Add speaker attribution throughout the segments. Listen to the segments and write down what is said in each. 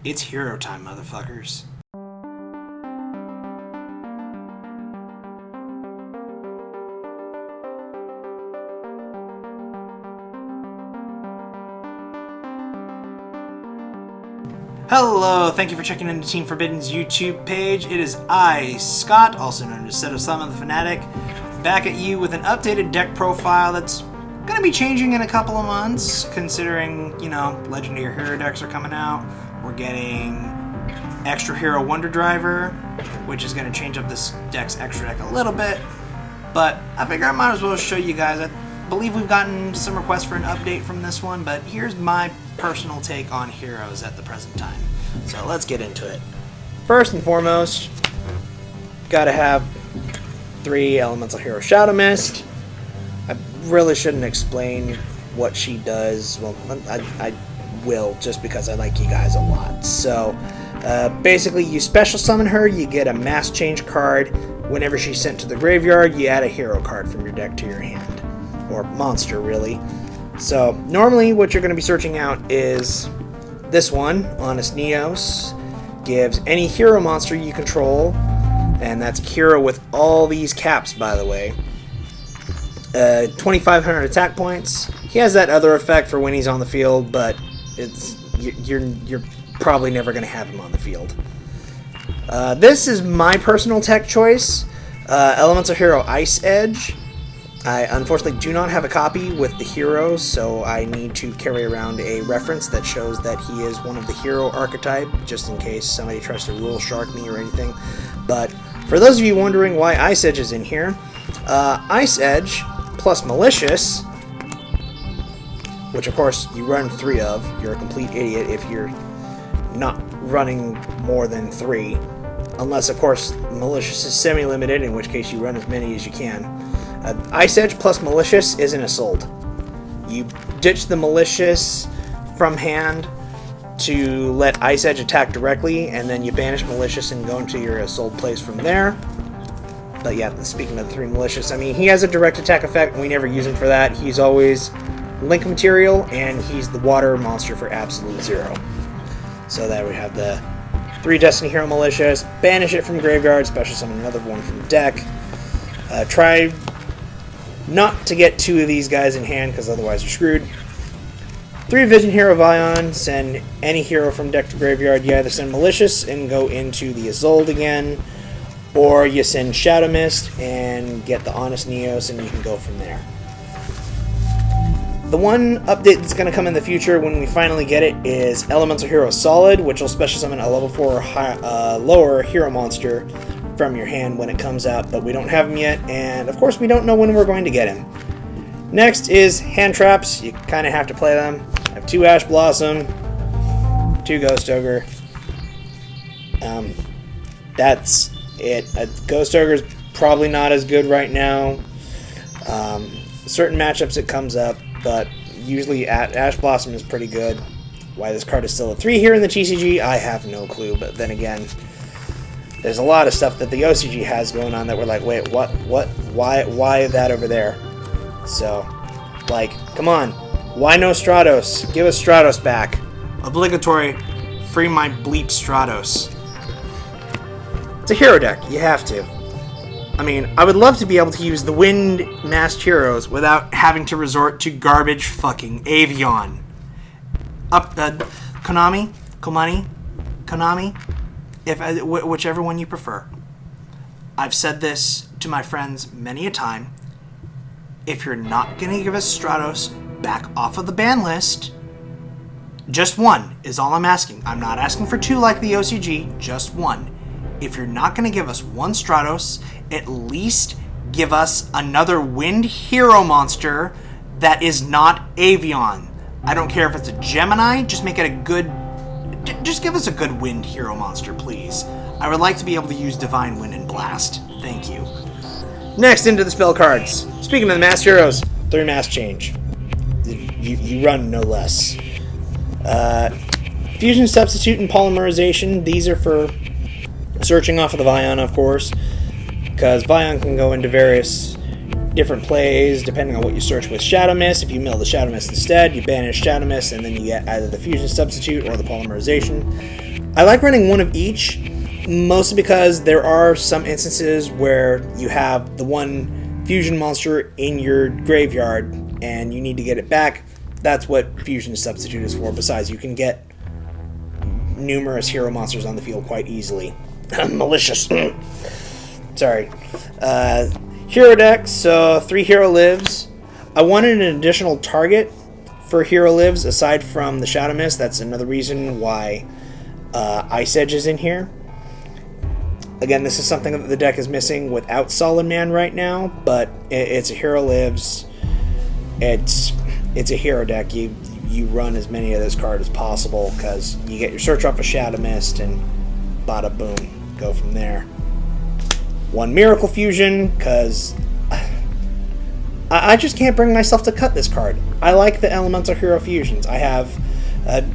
Speaker 1: It's hero time, motherfuckers. Hello, thank you for checking into Team Forbidden's YouTube page. It is I, Scott, also known as Set of Summon the Fanatic, back at you with an updated deck profile that's going to be changing in a couple of months, considering, legendary hero decks are coming out. We're getting Extra Hero Wonder Driver, which is going to change up this deck's extra deck a little bit, but I figure I might as well show you guys. I believe we've gotten some requests for an update from this one, but here's my personal take on heroes at the present time. So let's get into it. First and foremost, gotta have 3 Elemental Hero Shadow Mist. I really shouldn't explain what she does. Well, I will, just because I like you guys a lot. So basically, you special summon her, you get a mass change card. Whenever she's sent to the graveyard, you add a hero card from your deck to your hand. Or monster, really. So normally what you're going to be searching out is this one, Honest Neos. Gives any hero monster you control, and that's a hero with all these caps, by the way, 2,500 attack points. He has that other effect for when he's on the field, but you're probably never going to have him on the field. This is my personal tech choice, Elemental Hero Ice Edge. I unfortunately do not have a copy with the heroes, so I need to carry around a reference that shows that he is one of the hero archetype, just in case somebody tries to rule shark me or anything. But for those of you wondering why Ice Edge is in here, Ice Edge plus Malicious, which of course you run 3 of. You're a complete idiot if you're not running more than 3. Unless, of course, Malicious is semi-limited, in which case you run as many as you can. Ice Edge plus Malicious isn't a sold. You ditch the Malicious from hand to let Ice Edge attack directly, and then you banish Malicious and go into your sold place from there. But yeah, speaking of the 3 Malicious, I mean, he has a direct attack effect, and we never use him for that. He's always link material, and he's the water monster for absolute 0. So that we have the 3 Destiny Hero Malicious, banish it from graveyard, special summon another one from deck. Try not to get 2 of these guys in hand, because otherwise you're screwed. 3 Vision Hero Vion, send any hero from deck to graveyard. You either send Malicious and go into the Isolde again, or you send Shadow Mist and get the Honest Neos, and you can go from there. The one update that's going to come in the future when we finally get it is Elemental Hero Solid, which will special summon a level 4 or lower hero monster from your hand when it comes out, but we don't have him yet, and of course we don't know when we're going to get him. Next is hand traps. You kind of have to play them. I have 2 Ash Blossom, 2 Ghost Ogre. That's it. Ghost Ogre is probably not as good right now. Certain matchups it comes up, but usually Ash Blossom is pretty good. Why this card is still a 3 here in the TCG, I have no clue, but then again, there's a lot of stuff that the OCG has going on that we're like, wait, what, why that over there? So, like, come on. Why no Stratos? Give us Stratos back. Obligatory, free my bleep Stratos. It's a hero deck. You have to. I mean, I would love to be able to use the Wind Masked Heroes without having to resort to garbage fucking Avion. Konami? Whichever one you prefer. I've said this to my friends many a time. If you're not going to give us Stratos, back off of the ban list. Just 1 is all I'm asking. I'm not asking for 2 like the OCG, just 1. If you're not going to give us 1 Stratos, at least give us another wind hero monster that is not Avion. I don't care if it's a Gemini, just make it a good... Just give us a good wind hero monster, please. I would like to be able to use Divine Wind and Blast. Thank you. Next, into the spell cards. Speaking of the Mass Heroes, 3 Mass Change. You run no less. Fusion Substitute and Polymerization. These are for searching off of the Vion, of course, because Vion can go into various different plays depending on what you search with Shadow Mist. If you mill the Shadow Mist instead, you banish Shadow Mist, and then you get either the Fusion Substitute or the Polymerization. I like running one of each, mostly because there are some instances where you have the one Fusion monster in your graveyard and you need to get it back. That's what Fusion Substitute is for. Besides, you can get numerous hero monsters on the field quite easily. Malicious. Sorry. Hero deck, so 3 hero lives. I wanted an additional target for hero lives aside from the Shadow Mist. That's another reason why Ice Edge is in here. Again, this is something that the deck is missing without Solid Man right now, but it's a hero lives. It's a hero deck. You run as many of this card as possible because you get your search off of Shadow Mist and bada boom, go from there. 1 Miracle Fusion, because I just can't bring myself to cut this card. I like the Elemental Hero Fusions. I have,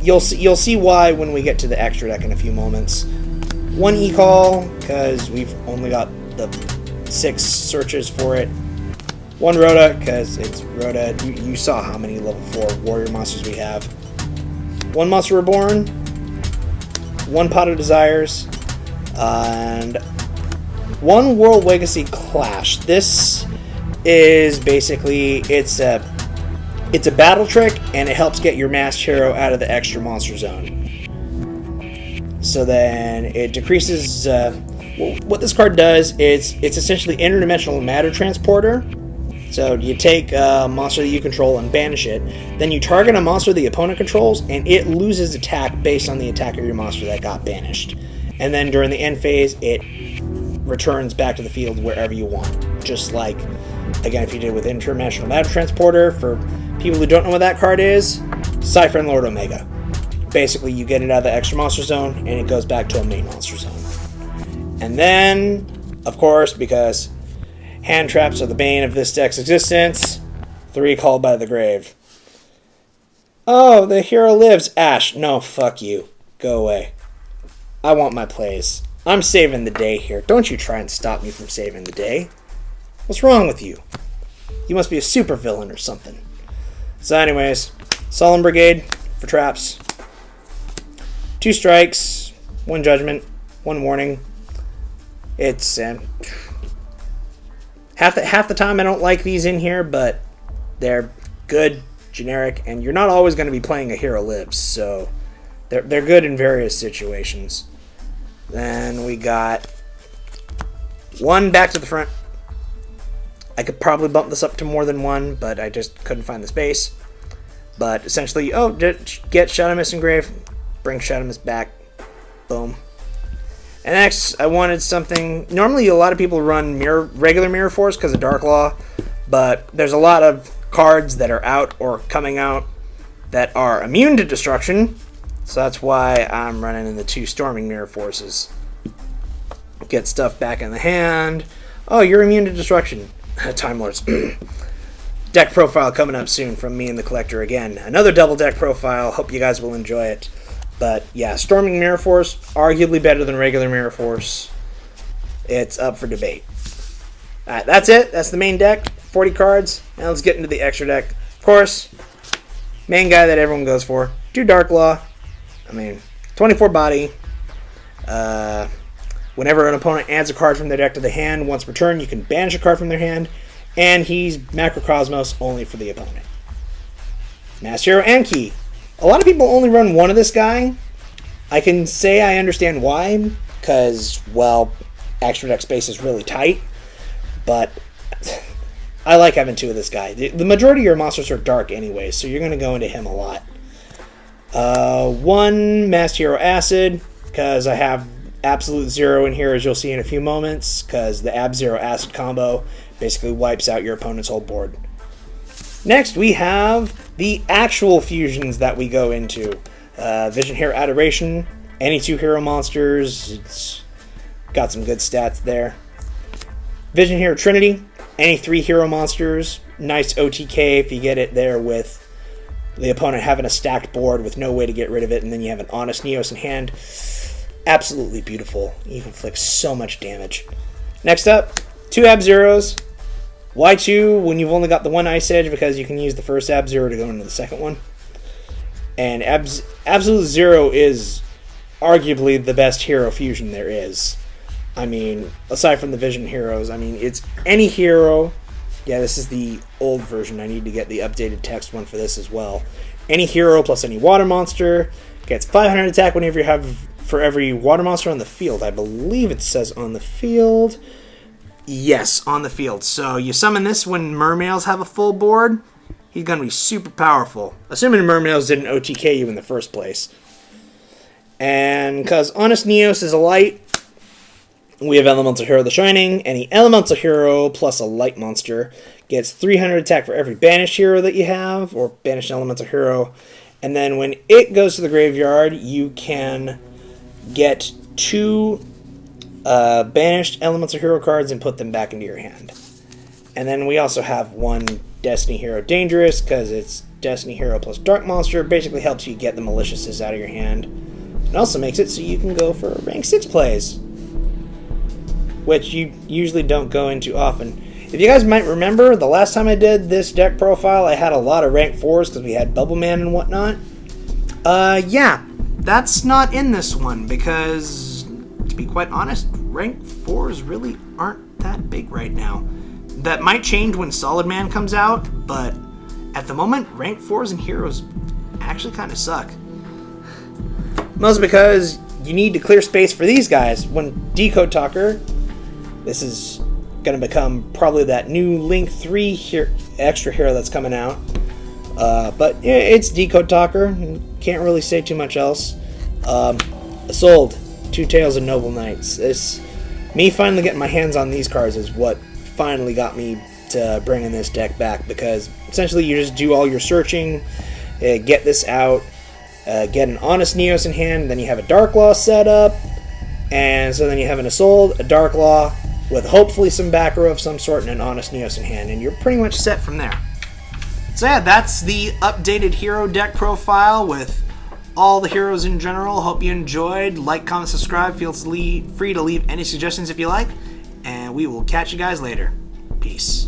Speaker 1: you'll see why when we get to the extra deck in a few moments. 1 E-Call, because we've only got the 6 searches for it. 1 Rhoda, because it's Rhoda. You saw how many level 4 warrior monsters we have. 1 Monster Reborn, 1 Pot of Desires, and 1 World Legacy Clash. This is basically, it's a battle trick, and it helps get your masked hero out of the extra monster zone. So then it decreases, what this card does is it's essentially interdimensional matter transporter. So you take a monster that you control and banish it, then you target a monster the opponent controls, and it loses attack based on the attack of your monster that got banished. And then during the end phase, it returns back to the field wherever you want. Just like, again, if you did with Interdimensional Matter Transporter, for people who don't know what that card is, Cypher and Lord Omega. Basically, you get it out of the extra monster zone, and it goes back to a main monster zone. And then, of course, because hand traps are the bane of this deck's existence, 3 Called by the Grave. Oh, the hero lives. Ash, no, fuck you. Go away. I want my plays. I'm saving the day here. Don't you try and stop me from saving the day. What's wrong with you? You must be a super villain or something. So anyways, Solemn Brigade for traps. 2 strikes, 1 judgment, 1 warning. It's half the time I don't like these in here, but they're good, generic, and you're not always going to be playing a hero lives, so they're good in various situations. Then we got 1 back to the front. I could probably bump this up to more than 1, but I just couldn't find the space. But essentially, get Shadow Mist Engraved, bring Shadow Mist back, boom. And next, I wanted something. Normally, a lot of people run regular Mirror Force because of Dark Law, but there's a lot of cards that are out or coming out that are immune to destruction. So that's why I'm running in the 2 Storming Mirror Forces. Get stuff back in the hand. Oh, you're immune to destruction. Time Lords. Deck profile coming up soon from me and the Collector again. Another double deck profile. Hope you guys will enjoy it. But yeah, Storming Mirror Force, arguably better than regular Mirror Force. It's up for debate. Alright, that's it. That's the main deck. 40 cards. Now let's get into the extra deck. Of course, main guy that everyone goes for. 2 Dark Law. 24 body. Whenever an opponent adds a card from their deck to the hand, once per turn, you can banish a card from their hand. And he's Macrocosmos only for the opponent. Master Hero and Key. A lot of people only run 1 of this guy. I can say I understand why, because, well, extra deck space is really tight. But I like having 2 of this guy. The majority of your monsters are dark anyway, so you're going to go into him a lot. 1 Master Hero Acid, because I have Absolute Zero in here, as you'll see in a few moments, because the Ab-Zero Acid combo basically wipes out your opponent's whole board. Next, we have the actual fusions that we go into. Vision Hero Adoration, any 2 hero monsters, it's got some good stats there. Vision Hero Trinity, any 3 hero monsters, nice OTK if you get it there with the opponent having a stacked board with no way to get rid of it, and then you have an Honest Neos in hand. Absolutely beautiful. You can inflict so much damage. Next up, 2 Ab-Zeros. Why 2 when you've only got the one Ice Edge? Because you can use the first Ab-Zero to go into the second one. And Absolute Zero is arguably the best hero fusion there is. I mean, aside from the Vision heroes, I mean, it's any hero. Yeah, this is the old version. I need to get the updated text one for this as well. Any hero plus any water monster gets 500 attack whenever you have for every water monster on the field. I believe it says on the field. Yes, on the field. So you summon this when Mermails have a full board. He's going to be super powerful. Assuming Mermails didn't OTK you in the first place. And because Honest Neos is a light, we have Elemental Hero the Shining. Any Elemental Hero plus a light monster gets 300 attack for every banished hero that you have, or banished Elemental Hero. And then when it goes to the graveyard, you can get 2 banished Elemental Hero cards and put them back into your hand. And then we also have 1 Destiny Hero Dangerous, because it's Destiny Hero plus Dark Monster. Basically helps you get the Maliciouses out of your hand. It also makes it so you can go for rank 6 plays, which you usually don't go into often. If you guys might remember, the last time I did this deck profile, I had a lot of rank 4s because we had Bubble Man and whatnot. Yeah, that's not in this one because, to be quite honest, rank 4s really aren't that big right now. That might change when Solid Man comes out, but at the moment, rank 4s and heroes actually kind of suck. Mostly because you need to clear space for these guys. When Decode Talker, this is going to become probably that new Link 3 extra hero that's coming out. But yeah, it's Decode Talker. Can't really say too much else. Sold. 2 Tails of Noble Knights. Me finally getting my hands on these cards is what finally got me to bringing this deck back, because essentially you just do all your searching, get this out, get an Honest Neos in hand, then you have a Dark Law set up, and so then you have an Assault, a Dark Law, with hopefully some back row of some sort and an Honest Neos in hand, and you're pretty much set from there. So yeah, that's the updated hero deck profile with all the heroes in general. Hope you enjoyed. Like, comment, subscribe. Feel free to leave any suggestions if you like. And we will catch you guys later. Peace.